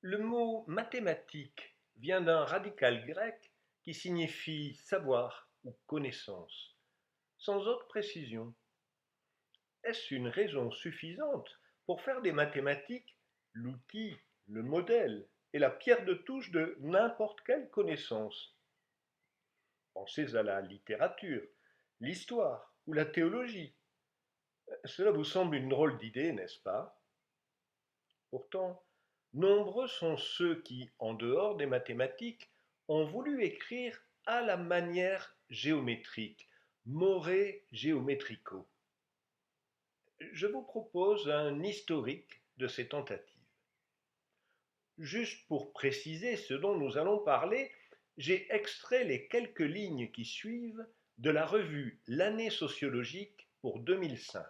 Le mot mathématique vient d'un radical grec qui signifie savoir ou connaissance, sans autre précision. Est-ce une raison suffisante pour faire des mathématiques l'outil, le modèle et la pierre de touche de n'importe quelle connaissance? Pensez à la littérature, l'histoire ou la théologie. Cela vous semble une drôle d'idée, n'est-ce pas? Pourtant, nombreux sont ceux qui, en dehors des mathématiques, ont voulu écrire à la manière géométrique, more geometrico. Je vous propose un historique de ces tentatives. Juste pour préciser ce dont nous allons parler, j'ai extrait les quelques lignes qui suivent de la revue L'année sociologique pour 2005.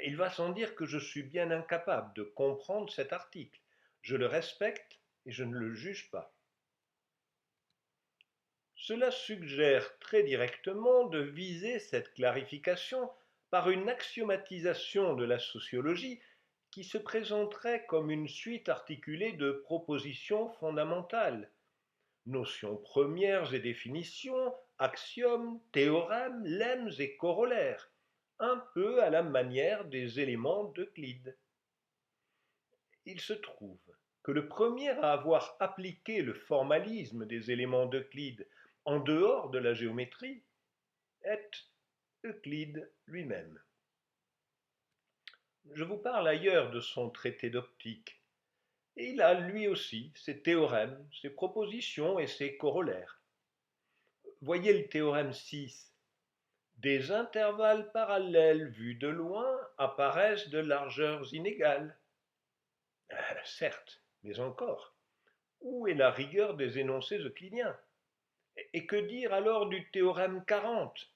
Il va sans dire que je suis bien incapable de comprendre cet article. Je le respecte et je ne le juge pas. Cela suggère très directement de viser cette clarification par une axiomatisation de la sociologie qui se présenterait comme une suite articulée de propositions fondamentales, notions premières et définitions, axiomes, théorèmes, lemmes et corollaires, un peu à la manière des éléments d'Euclide. Il se trouve que le premier à avoir appliqué le formalisme des éléments d'Euclide en dehors de la géométrie est Euclide lui-même. Je vous parle ailleurs de son traité d'optique, et il a lui aussi ses théorèmes, ses propositions et ses corollaires. Voyez le théorème 6. Des intervalles parallèles vus de loin apparaissent de largeurs inégales. Certes, mais encore. Où est la rigueur des énoncés euclidiens? Et que dire alors du théorème 40?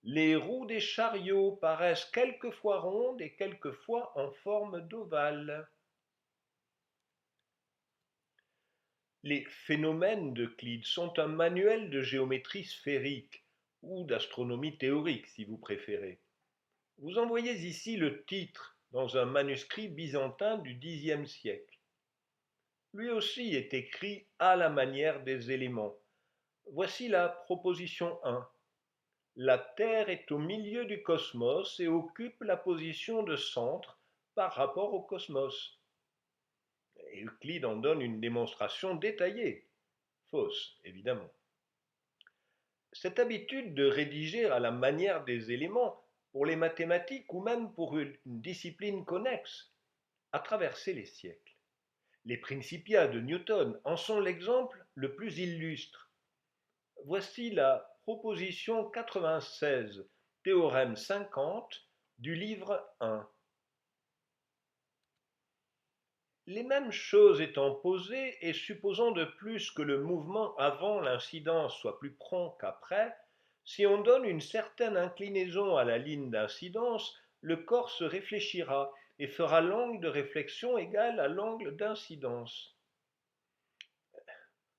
Les roues des chariots paraissent quelquefois rondes et quelquefois en forme d'ovale. Les phénomènes d'Euclide sont un manuel de géométrie sphérique, ou d'astronomie théorique si vous préférez. Vous en voyez ici le titre dans un manuscrit byzantin du Xe siècle. Lui aussi est écrit à la manière des éléments. Voici la proposition 1. La Terre est au milieu du cosmos et occupe la position de centre par rapport au cosmos. Et Euclide en donne une démonstration détaillée. Fausse, évidemment. Cette habitude de rédiger à la manière des éléments, pour les mathématiques ou même pour une discipline connexe, a traversé les siècles. Les Principia de Newton en sont l'exemple le plus illustre. Voici la proposition 96, théorème 50 du livre 1. Les mêmes choses étant posées et supposant de plus que le mouvement avant l'incidence soit plus prompt qu'après, si on donne une certaine inclinaison à la ligne d'incidence, le corps se réfléchira et fera l'angle de réflexion égal à l'angle d'incidence.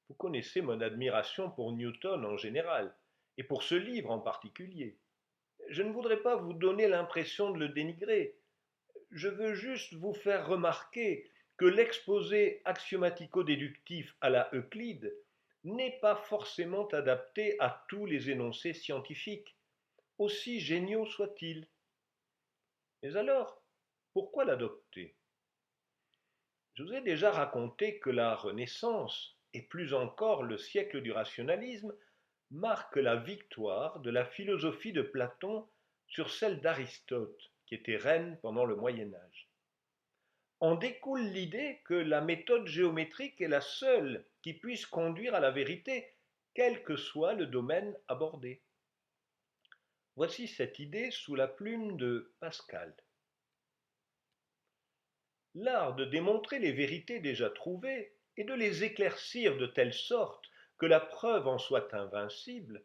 Vous connaissez mon admiration pour Newton en général, et pour ce livre en particulier. Je ne voudrais pas vous donner l'impression de le dénigrer. Je veux juste vous faire remarquer que l'exposé axiomatico-déductif à la Euclide n'est pas forcément adapté à tous les énoncés scientifiques, aussi géniaux soient-ils. Mais alors, pourquoi l'adopter? Je vous ai déjà raconté que la Renaissance, et plus encore le siècle du rationalisme, marque la victoire de la philosophie de Platon sur celle d'Aristote, qui était reine pendant le Moyen Âge. En découle l'idée que la méthode géométrique est la seule qui puisse conduire à la vérité, quel que soit le domaine abordé. Voici cette idée sous la plume de Pascal. L'art de démontrer les vérités déjà trouvées et de les éclaircir de telle sorte que la preuve en soit invincible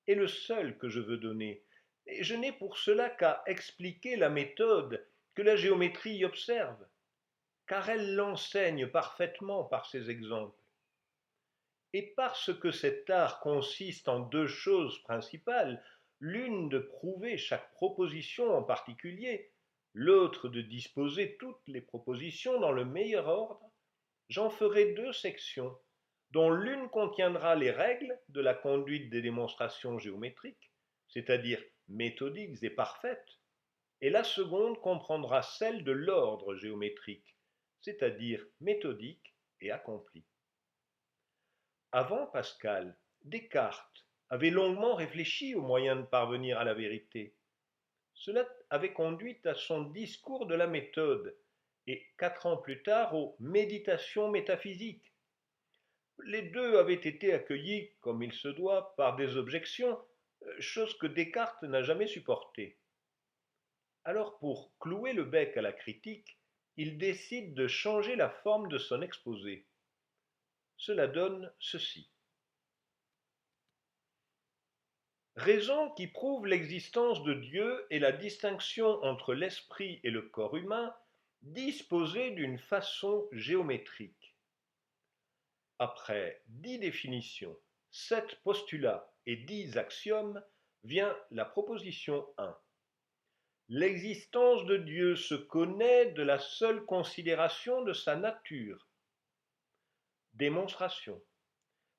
est le seul que je veux donner, et je n'ai pour cela qu'à expliquer la méthode que la géométrie y observe, car elle l'enseigne parfaitement par ses exemples. Et parce que cet art consiste en deux choses principales, l'une de prouver chaque proposition en particulier, l'autre de disposer toutes les propositions dans le meilleur ordre, J'en ferai deux sections, dont l'une contiendra les règles de la conduite des démonstrations géométriques, c'est-à-dire méthodiques et parfaites, et la seconde comprendra celle de l'ordre géométrique, c'est-à-dire méthodique et accompli. Avant Pascal, Descartes avait longuement réfléchi aux moyens de parvenir à la vérité. Cela avait conduit à son discours de la méthode et 4 ans plus tard aux méditations métaphysiques. Les deux avaient été accueillis, comme il se doit, par des objections, chose que Descartes n'a jamais supportée. Alors pour clouer le bec à la critique, il décide de changer la forme de son exposé. Cela donne ceci. Raison qui prouve l'existence de Dieu et la distinction entre l'esprit et le corps humain disposée d'une façon géométrique. Après 10 définitions, 7 postulats et 10 axiomes, vient la proposition 1. L'existence de Dieu se connaît de la seule considération de sa nature. Démonstration.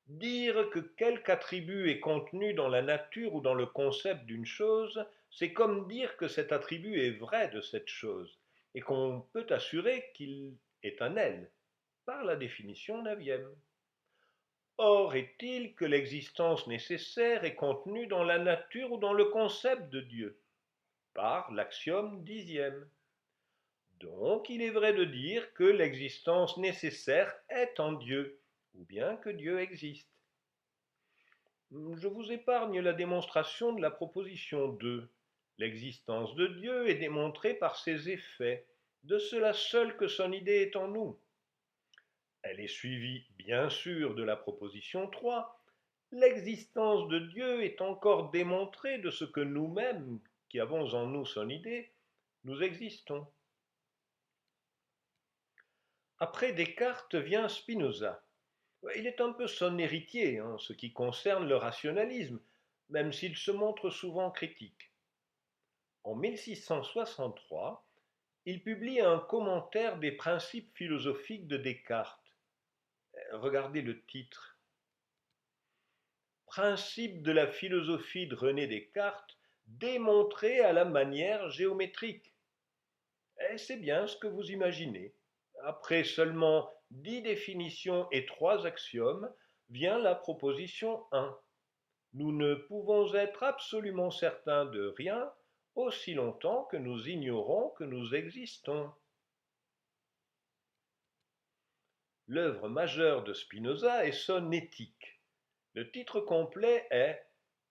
Dire que quelque attribut est contenu dans la nature ou dans le concept d'une chose, c'est comme dire que cet attribut est vrai de cette chose, et qu'on peut assurer qu'il est un elle, par la définition 9e. Or est-il que l'existence nécessaire est contenue dans la nature ou dans le concept de Dieu, par l'axiome 10e. Donc il est vrai de dire que l'existence nécessaire est en Dieu, ou bien que Dieu existe. Je vous épargne la démonstration de la proposition 2. L'existence de Dieu est démontrée par ses effets, de cela seul que son idée est en nous. Elle est suivie, bien sûr, de la proposition 3. L'existence de Dieu est encore démontrée de ce que nous-mêmes, qui avons en nous son idée, nous existons. Après Descartes vient Spinoza. Il est un peu son héritier en ce qui concerne le rationalisme, même s'il se montre souvent critique. En 1663, il publie un commentaire des principes philosophiques de Descartes. Regardez le titre. Principes de la philosophie de René Descartes démontrés à la manière géométrique. Et c'est bien ce que vous imaginez. Après seulement 10 définitions et 3 axiomes, vient la proposition 1. Nous ne pouvons être absolument certains de rien aussi longtemps que nous ignorons que nous existons. L'œuvre majeure de Spinoza est son Éthique. Le titre complet est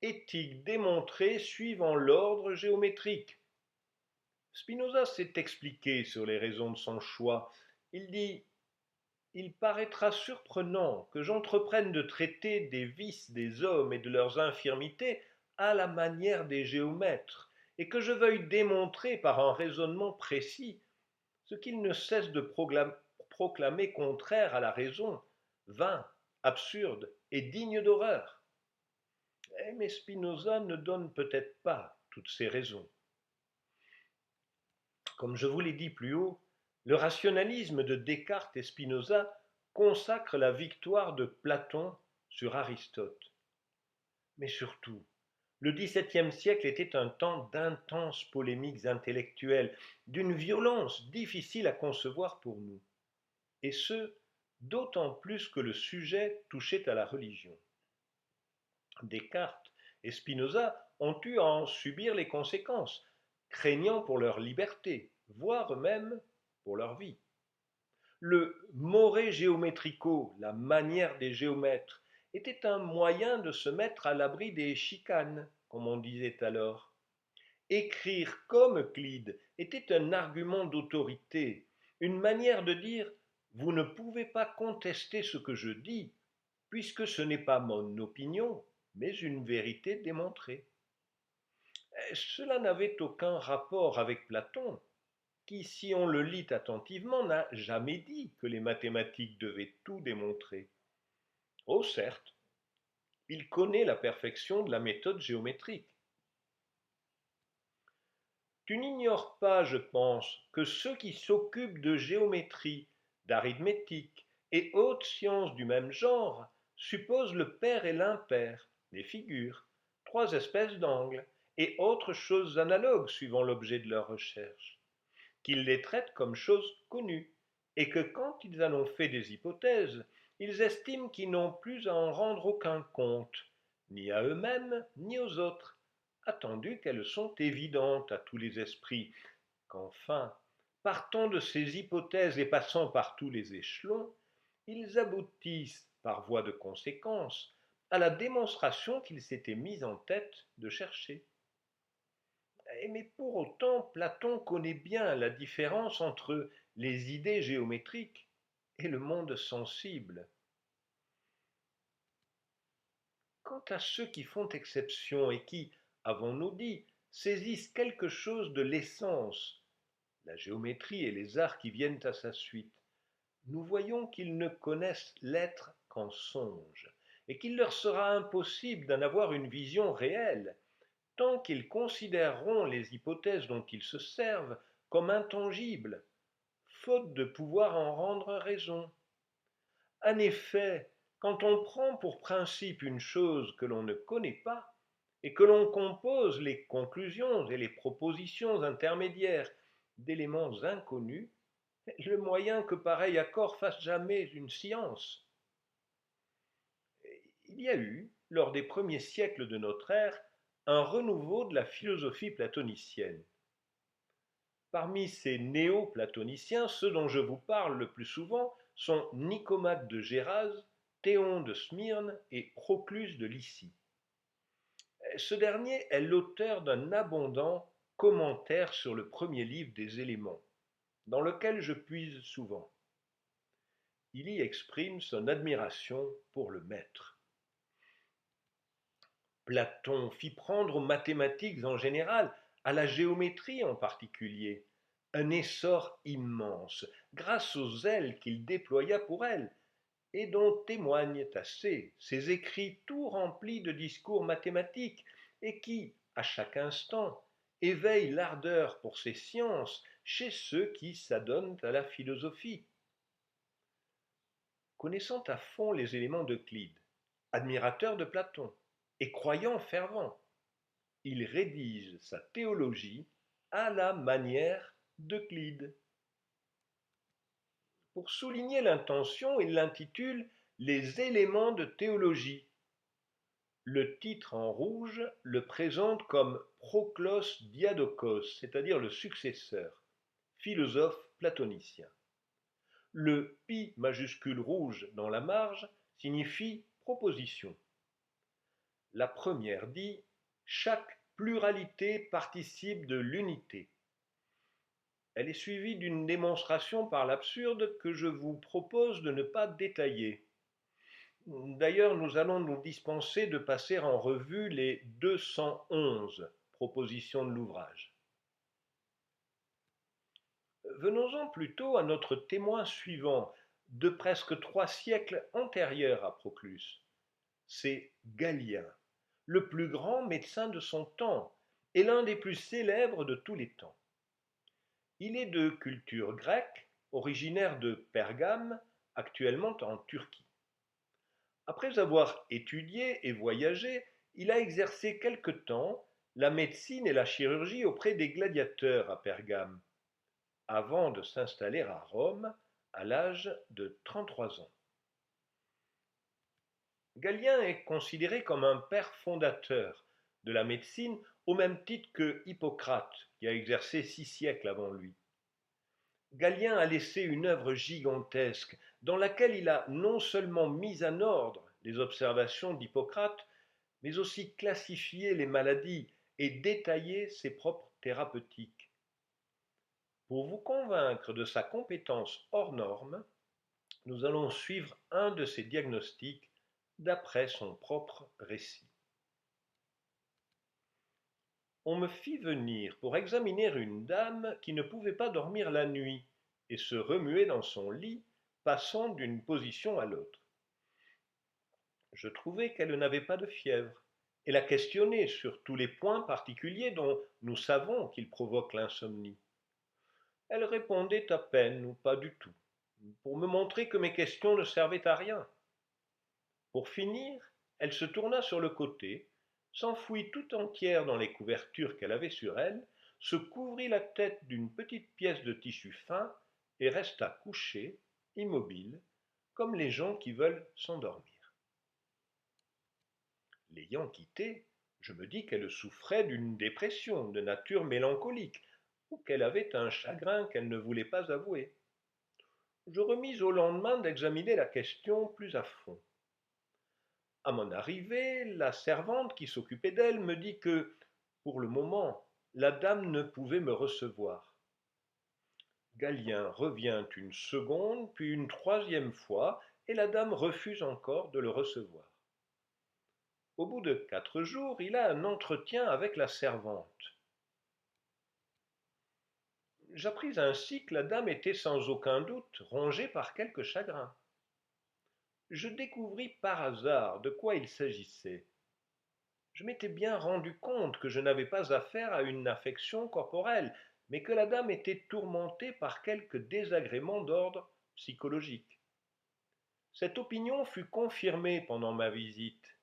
Éthique démontrée suivant l'ordre géométrique. Spinoza s'est expliqué sur les raisons de son choix. Il dit Il paraîtra surprenant que j'entreprenne de traiter des vices des hommes et de leurs infirmités à la manière des géomètres, et que je veuille démontrer par un raisonnement précis ce qu'ils ne cessent de proclamer contraire à la raison, vain, absurde et digne d'horreur. Mais Spinoza ne donne peut-être pas toutes ces raisons. Comme je vous l'ai dit plus haut, le rationalisme de Descartes et Spinoza consacre la victoire de Platon sur Aristote. Mais surtout, le XVIIe siècle était un temps d'intenses polémiques intellectuelles, d'une violence difficile à concevoir pour nous, et ce, d'autant plus que le sujet touchait à la religion. Descartes et Spinoza ont eu à en subir les conséquences, craignant pour leur liberté, voire même pour leur vie. Le more géométrico, la manière des géomètres, était un moyen de se mettre à l'abri des chicanes, comme on disait alors. Écrire comme Euclide était un argument d'autorité, une manière de dire vous ne pouvez pas contester ce que je dis, puisque ce n'est pas mon opinion, mais une vérité démontrée. Cela n'avait aucun rapport avec Platon, qui, si on le lit attentivement, n'a jamais dit que les mathématiques devaient tout démontrer. Oh certes, il connaît la perfection de la méthode géométrique. Tu n'ignores pas, je pense, que ceux qui s'occupent de géométrie, d'arithmétique et hautes sciences du même genre supposent le pair et l'impair, les figures, trois espèces d'angles, et autres choses analogues suivant l'objet de leur recherche, qu'ils les traitent comme choses connues, et que quand ils en ont fait des hypothèses, ils estiment qu'ils n'ont plus à en rendre aucun compte, ni à eux-mêmes, ni aux autres, attendu qu'elles sont évidentes à tous les esprits, qu'enfin, partant de ces hypothèses et passant par tous les échelons, ils aboutissent, par voie de conséquence, à la démonstration qu'ils s'étaient mis en tête de chercher. Mais pour autant, Platon connaît bien la différence entre les idées géométriques et le monde sensible. Quant à ceux qui font exception et qui, avons-nous dit, saisissent quelque chose de l'essence, la géométrie et les arts qui viennent à sa suite, nous voyons qu'ils ne connaissent l'être qu'en songe, et qu'il leur sera impossible d'en avoir une vision réelle, tant qu'ils considéreront les hypothèses dont ils se servent comme intangibles, faute de pouvoir en rendre raison. En effet, quand on prend pour principe une chose que l'on ne connaît pas, et que l'on compose les conclusions et les propositions intermédiaires d'éléments inconnus, le moyen que pareil accord fasse jamais une science. Il y a eu, lors des premiers siècles de notre ère, un renouveau de la philosophie platonicienne. Parmi ces néo-platoniciens, ceux dont je vous parle le plus souvent sont Nicomède de Gérase, Théon de Smyrne et Proclus de Lycie. Ce dernier est l'auteur d'un abondant commentaire sur le premier livre des Éléments, dans lequel je puise souvent. Il y exprime son admiration pour le maître. Platon fit prendre aux mathématiques en général, à la géométrie en particulier, un essor immense, grâce au zèle qu'il déploya pour elle, et dont témoignent assez ses écrits tout remplis de discours mathématiques, et qui, à chaque instant, éveillent l'ardeur pour ces sciences chez ceux qui s'adonnent à la philosophie. Connaissant à fond les éléments d'Euclide, admirateur de Platon, et croyant fervent, il rédige sa théologie à la manière d'Euclide. Pour souligner l'intention, il l'intitule Les éléments de théologie. Le titre en rouge le présente comme Proclos Diadocos, c'est-à-dire le successeur, philosophe platonicien. Le pi majuscule rouge dans la marge signifie proposition. La première dit chaque pluralité participe de l'unité. Elle est suivie d'une démonstration par l'absurde que je vous propose de ne pas détailler. D'ailleurs, nous allons nous dispenser de passer en revue les 211 propositions de l'ouvrage. Venons-en plutôt à notre témoin suivant, de presque 3 siècles antérieur à Proclus. C'est Galien, le plus grand médecin de son temps et l'un des plus célèbres de tous les temps. Il est de culture grecque, originaire de Pergame, actuellement en Turquie. Après avoir étudié et voyagé, il a exercé quelque temps la médecine et la chirurgie auprès des gladiateurs à Pergame, avant de s'installer à Rome à l'âge de 33 ans. Galien est considéré comme un père fondateur de la médecine au même titre que Hippocrate, qui a exercé 6 siècles avant lui. Galien a laissé une œuvre gigantesque dans laquelle il a non seulement mis en ordre les observations d'Hippocrate, mais aussi classifié les maladies et détaillé ses propres thérapeutiques. Pour vous convaincre de sa compétence hors norme, nous allons suivre un de ses diagnostics d'après son propre récit. On me fit venir pour examiner une dame qui ne pouvait pas dormir la nuit et se remuait dans son lit, passant d'une position à l'autre. Je trouvai qu'elle n'avait pas de fièvre et la questionnai sur tous les points particuliers dont nous savons qu'ils provoquent l'insomnie. Elle répondait à peine ou pas du tout, pour me montrer que mes questions ne servaient à rien. Pour finir, elle se tourna sur le côté, s'enfouit tout entière dans les couvertures qu'elle avait sur elle, se couvrit la tête d'une petite pièce de tissu fin et resta couchée, immobile, comme les gens qui veulent s'endormir. L'ayant quittée, je me dis qu'elle souffrait d'une dépression de nature mélancolique, ou qu'elle avait un chagrin qu'elle ne voulait pas avouer. Je remis au lendemain d'examiner la question plus à fond. À mon arrivée, la servante qui s'occupait d'elle me dit que, pour le moment, la dame ne pouvait me recevoir. Galien revient une seconde, puis une troisième fois, et la dame refuse encore de le recevoir. Au bout de 4 jours, il a un entretien avec la servante. J'appris ainsi que la dame était sans aucun doute rongée par quelque chagrin. Je découvris par hasard de quoi il s'agissait. Je m'étais bien rendu compte que je n'avais pas affaire à une affection corporelle, mais que la dame était tourmentée par quelque désagrément d'ordre psychologique. Cette opinion fut confirmée pendant ma visite.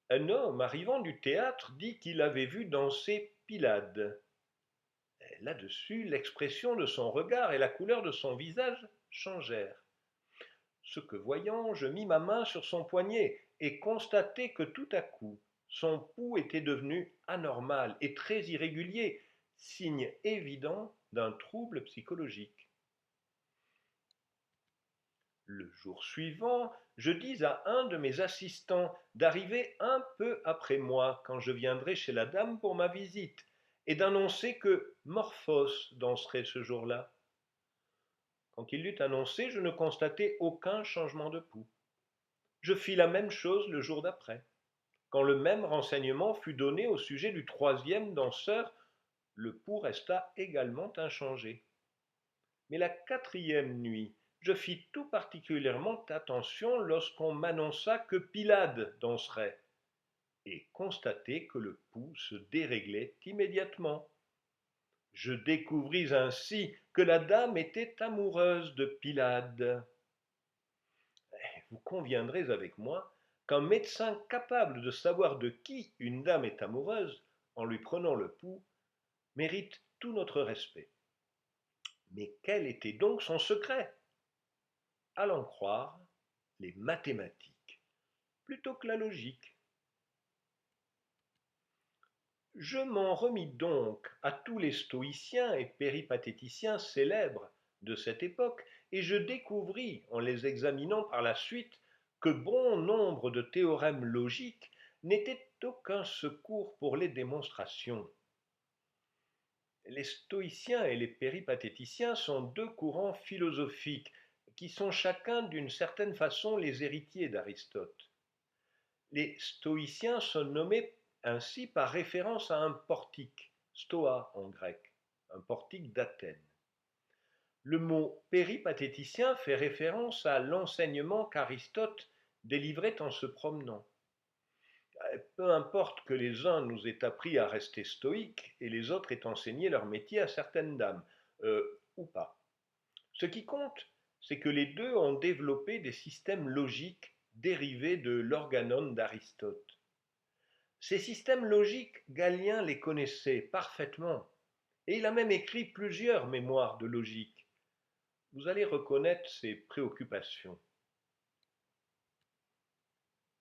Un homme arrivant du théâtre dit qu'il avait vu danser Pylade. Là-dessus, l'expression de son regard et la couleur de son visage changèrent. Ce que voyant, je mis ma main sur son poignet et constatai que tout à coup, son pouls était devenu anormal et très irrégulier, signe évident d'un trouble psychologique. Le jour suivant, je dis à un de mes assistants d'arriver un peu après moi quand je viendrai chez la dame pour ma visite et d'annoncer que Morphos danserait ce jour-là. Quand il l'eut annoncé, je ne constatai aucun changement de pouls. Je fis la même chose le jour d'après. Quand le même renseignement fut donné au sujet du troisième danseur, le pouls resta également inchangé. Mais la quatrième nuit, je fis tout particulièrement attention lorsqu'on m'annonça que Pylade danserait, et constatai que le pouls se déréglait immédiatement. Je découvris ainsi que la dame était amoureuse de Pylade. Vous conviendrez avec moi qu'un médecin capable de savoir de qui une dame est amoureuse, en lui prenant le pouls, mérite tout notre respect. Mais quel était donc son secret? À l'en croire, les mathématiques, plutôt que la logique. Je m'en remis donc à tous les stoïciens et péripatéticiens célèbres de cette époque, et je découvris, en les examinant par la suite, que bon nombre de théorèmes logiques n'étaient aucun secours pour les démonstrations. Les stoïciens et les péripatéticiens sont deux courants philosophiques qui sont chacun d'une certaine façon les héritiers d'Aristote. Les stoïciens sont nommés ainsi par référence à un portique, stoa en grec, un portique d'Athènes. Le mot péripatéticien fait référence à l'enseignement qu'Aristote délivrait en se promenant. Peu importe que les uns nous aient appris à rester stoïques et les autres aient enseigné leur métier à certaines dames, ou pas. Ce qui compte, c'est que les deux ont développé des systèmes logiques dérivés de l'organon d'Aristote. Ces systèmes logiques, Galien les connaissait parfaitement, et il a même écrit plusieurs mémoires de logique. Vous allez reconnaître ses préoccupations.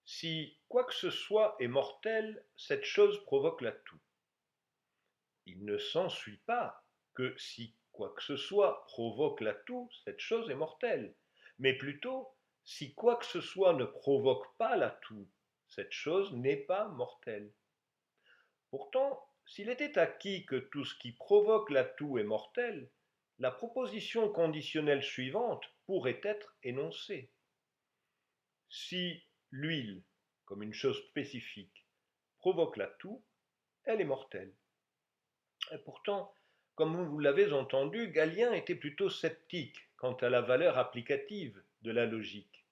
Si quoi que ce soit est mortel, cette chose provoque l'atout. Il ne s'ensuit pas que si quoi que ce soit provoque l'atout, cette chose est mortelle, mais plutôt, si quoi que ce soit ne provoque pas l'atout, cette chose n'est pas mortelle. Pourtant, s'il était acquis que tout ce qui provoque l'atout est mortel, la proposition conditionnelle suivante pourrait être énoncée. Si l'huile, comme une chose spécifique, provoque l'atout, elle est mortelle. Et pourtant, comme vous l'avez entendu, Galien était plutôt sceptique quant à la valeur applicative de la logique.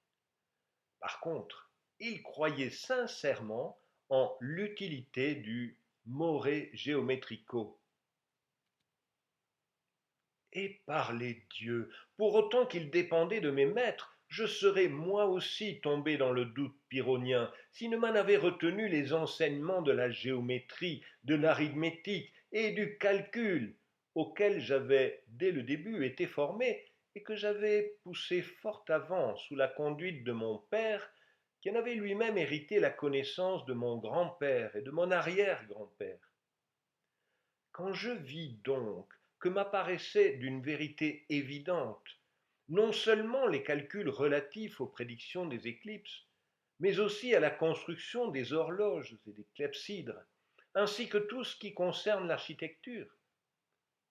Par contre, il croyait sincèrement en l'utilité du more geometrico. Et par les dieux, pour autant qu'il dépendait de mes maîtres, je serais moi aussi tombé dans le doute pyrrhonien si ne m'en avaient retenu les enseignements de la géométrie, de l'arithmétique et du calcul, auxquels j'avais dès le début été formé et que j'avais poussé fort avant sous la conduite de mon père, qui en avait lui-même hérité la connaissance de mon grand-père et de mon arrière-grand-père. Quand je vis donc que m'apparaissait d'une vérité évidente non seulement les calculs relatifs aux prédictions des éclipses, mais aussi à la construction des horloges et des clepsydres, ainsi que tout ce qui concerne l'architecture,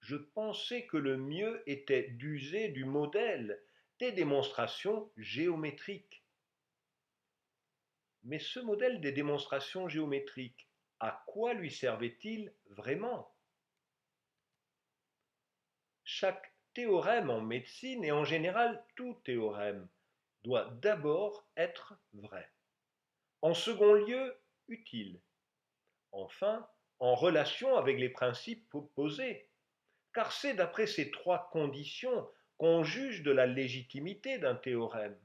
je pensais que le mieux était d'user du modèle des démonstrations géométriques. Mais ce modèle des démonstrations géométriques, à quoi lui servait-il vraiment? Chaque théorème en médecine, et en général tout théorème, doit d'abord être vrai. En second lieu, utile. Enfin, en relation avec les principes posés. Car c'est d'après ces trois conditions qu'on juge de la légitimité d'un théorème.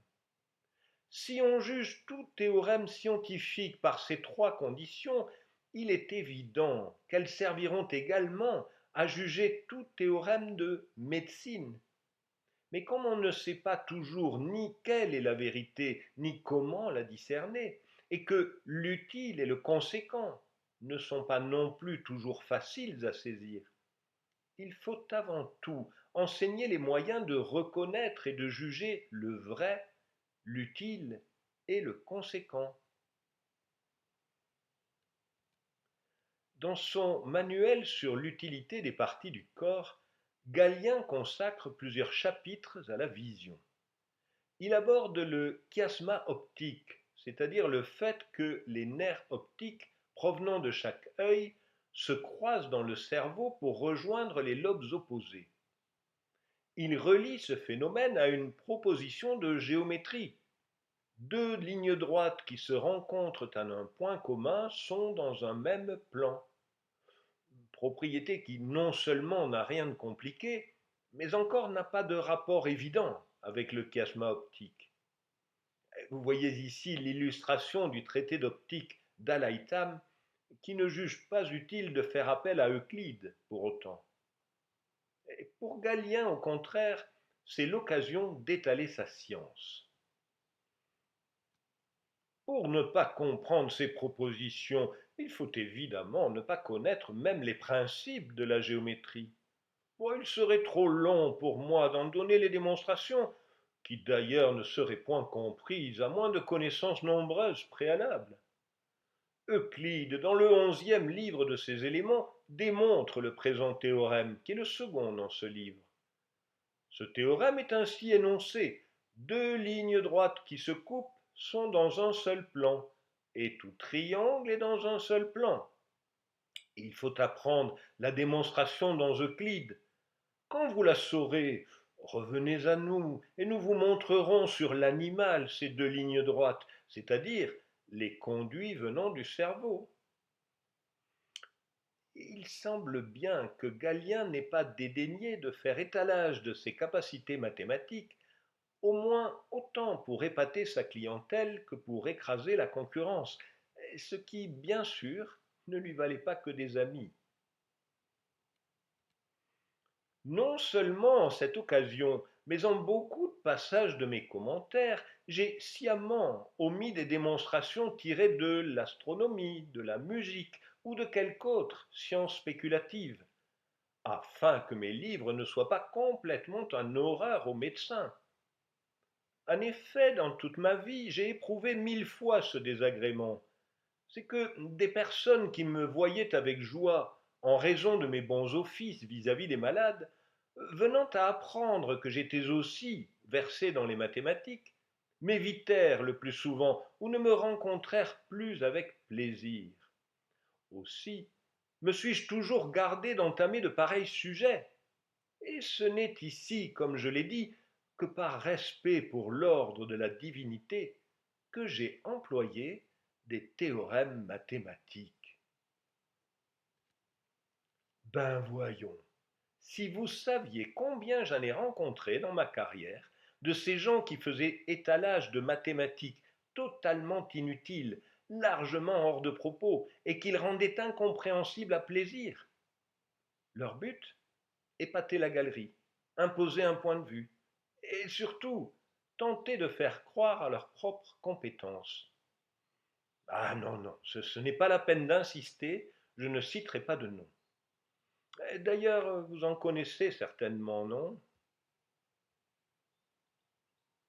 Si on juge tout théorème scientifique par ces trois conditions, il est évident qu'elles serviront également à juger tout théorème de médecine. Mais comme on ne sait pas toujours ni quelle est la vérité, ni comment la discerner, et que l'utile et le conséquent ne sont pas non plus toujours faciles à saisir, il faut avant tout enseigner les moyens de reconnaître et de juger le vrai, l'utile et le conséquent. Dans son manuel sur l'utilité des parties du corps, Galien consacre plusieurs chapitres à la vision. Il aborde le chiasma optique, c'est-à-dire le fait que les nerfs optiques provenant de chaque œil se croisent dans le cerveau pour rejoindre les lobes opposés. Il relie ce phénomène à une proposition de géométrie. Deux lignes droites qui se rencontrent à un point commun sont dans un même plan. Propriété qui non seulement n'a rien de compliqué, mais encore n'a pas de rapport évident avec le chiasma optique. Vous voyez ici l'illustration du traité d'optique d'Al-Haytham, qui ne juge pas utile de faire appel à Euclide pour autant. Et pour Galien, au contraire, c'est l'occasion d'étaler sa science. Pour ne pas comprendre ces propositions, il faut évidemment ne pas connaître même les principes de la géométrie. Bon, il serait trop long pour moi d'en donner les démonstrations, qui d'ailleurs ne seraient point comprises à moins de connaissances nombreuses préalables. Euclide, dans le 11e livre de ses éléments, démontre le présent théorème, qui est le second dans ce livre. Ce théorème est ainsi énoncé: deux lignes droites qui se coupent sont dans un seul plan, et tout triangle est dans un seul plan. Il faut apprendre la démonstration dans Euclide. Quand vous la saurez, revenez à nous, et nous vous montrerons sur l'animal ces deux lignes droites, c'est-à-dire les conduits venant du cerveau. Il semble bien que Galien n'ait pas dédaigné de faire étalage de ses capacités mathématiques, au moins autant pour épater sa clientèle que pour écraser la concurrence, ce qui, bien sûr, ne lui valait pas que des amis. Non seulement en cette occasion, mais en beaucoup de passages de mes commentaires, j'ai sciemment omis des démonstrations tirées de l'astronomie, de la musique ou de quelque autre science spéculative, afin que mes livres ne soient pas complètement un horreur aux médecins. En effet, dans toute ma vie, j'ai éprouvé 1000 fois ce désagrément. C'est que des personnes qui me voyaient avec joie en raison de mes bons offices vis-à-vis des malades, venant à apprendre que j'étais aussi versé dans les mathématiques, m'évitèrent le plus souvent ou ne me rencontrèrent plus avec plaisir. Aussi, me suis-je toujours gardé d'entamer de pareils sujets, et ce n'est ici, comme je l'ai dit, que par respect pour l'ordre de la divinité que j'ai employé des théorèmes mathématiques. Ben voyons, Si vous saviez combien j'en ai rencontré dans ma carrière, de ces gens qui faisaient étalage de mathématiques totalement inutiles, largement hors de propos, et qu'ils rendaient incompréhensibles à plaisir. Leur but, épater la galerie, imposer un point de vue, et surtout, tenter de faire croire à leurs propres compétences. Ah non, non, ce n'est pas la peine d'insister, je ne citerai pas de nom. D'ailleurs, vous en connaissez certainement, non?